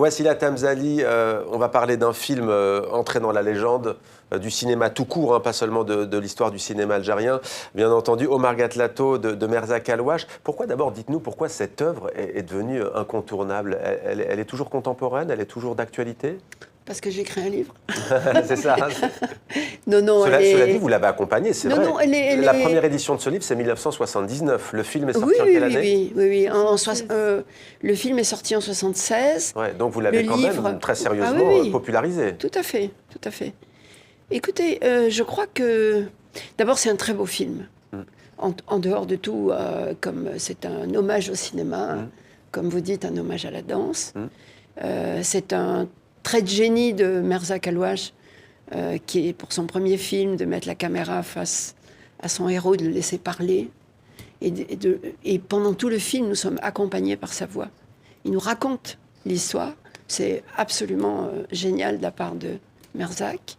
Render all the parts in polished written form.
Wassila Tamzali, on va parler d'un film entré dans la légende du cinéma tout court, hein, pas seulement de l'histoire du cinéma algérien. Bien entendu, Omar Gatlato de Merzak Alwash. Pourquoi d'abord, dites-nous, pourquoi cette œuvre est devenue incontournable? Elle est toujours contemporaine, elle est toujours d'actualité? Parce que j'ai écrit un livre. C'est ça. Non, non. Cela dit, vous l'avez accompagné, c'est vrai. Non, la première édition de ce livre, c'est 1979. Le film est sorti en oui, quelle année? Oui. Le film est sorti en 76. Ouais, donc vous l'avez quand même très sérieusement popularisé. Tout à fait, tout à fait. Écoutez, je crois que... D'abord, c'est un très beau film. En dehors de tout, comme c'est un hommage au cinéma, comme vous dites, un hommage à la danse. C'est un trait de génie de Merzak Alwash, qui est pour son premier film, de mettre la caméra face à son héros, de le laisser parler. Et pendant tout le film, nous sommes accompagnés par sa voix. Il nous raconte l'histoire. C'est absolument génial de la part de Merzak.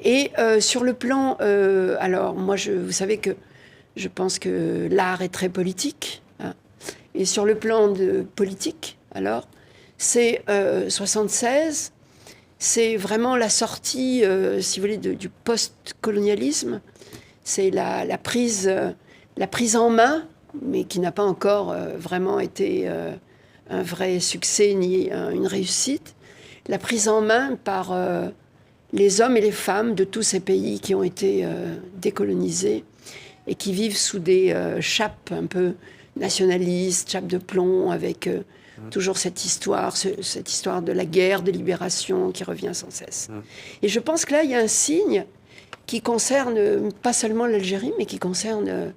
Et sur le plan... alors, moi, vous savez que je pense que l'art est très politique. Hein. Et sur le plan politique, alors, c'est 76, c'est vraiment la sortie, si vous voulez, du post-colonialisme. C'est la prise en main, mais qui n'a pas encore vraiment été un vrai succès ni une réussite. La prise en main par les hommes et les femmes de tous ces pays qui ont été décolonisés et qui vivent sous des chapes un peu nationalistes, chapes de plomb, avec toujours cette histoire de la guerre, de libération qui revient sans cesse. Et je pense que là, il y a un signe qui concerne pas seulement l'Algérie, mais qui concerne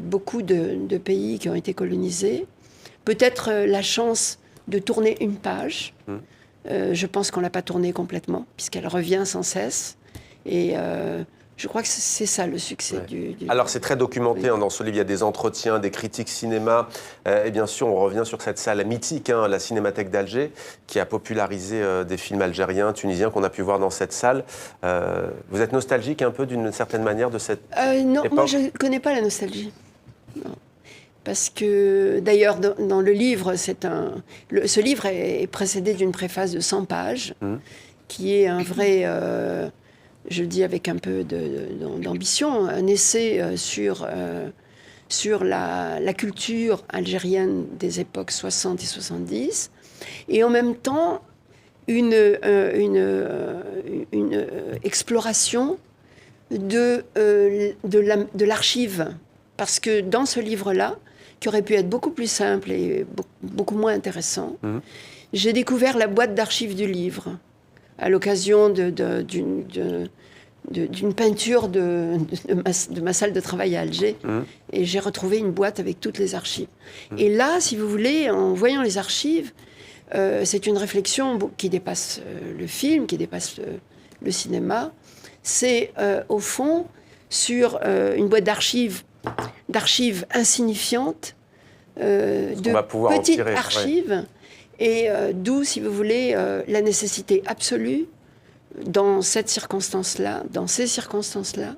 beaucoup de pays qui ont été colonisés. Peut-être la chance de tourner une page. Je pense qu'on ne l'a pas tournée complètement, puisqu'elle revient sans cesse. Et je crois que c'est ça le succès du... Alors c'est très documenté, hein, dans ce livre, il y a des entretiens, des critiques cinéma. Et bien sûr, on revient sur cette salle mythique, hein, la Cinémathèque d'Alger, qui a popularisé des films algériens, tunisiens, qu'on a pu voir dans cette salle. Vous êtes nostalgique un peu d'une certaine manière de cette non, époque? moi je ne connais pas la nostalgie. Non. Parce que, d'ailleurs, dans le livre, ce livre est précédé d'une préface de 100 pages, qui est un vrai, je le dis avec un peu d'ambition, un essai sur la culture algérienne des époques 60 et 70, et en même temps, une exploration de l'archive. Parce que dans ce livre-là, qui aurait pu être beaucoup plus simple et beaucoup moins intéressant, j'ai découvert la boîte d'archives du livre à l'occasion d'une peinture de ma salle de travail à Alger. Et j'ai retrouvé une boîte avec toutes les archives. Et là, si vous voulez, en voyant les archives, c'est une réflexion qui dépasse le film, qui dépasse le cinéma. C'est, au fond, sur une boîte d'archives insignifiantes, de petites archives, et d'où, si vous voulez, la nécessité absolue, dans cette circonstance-là, dans ces circonstances-là,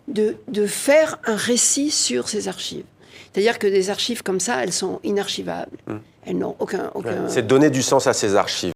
de faire un récit sur ces archives. C'est-à-dire que des archives comme ça, elles sont inarchivables. Elles n'ont aucun... C'est donner du sens à ces archives.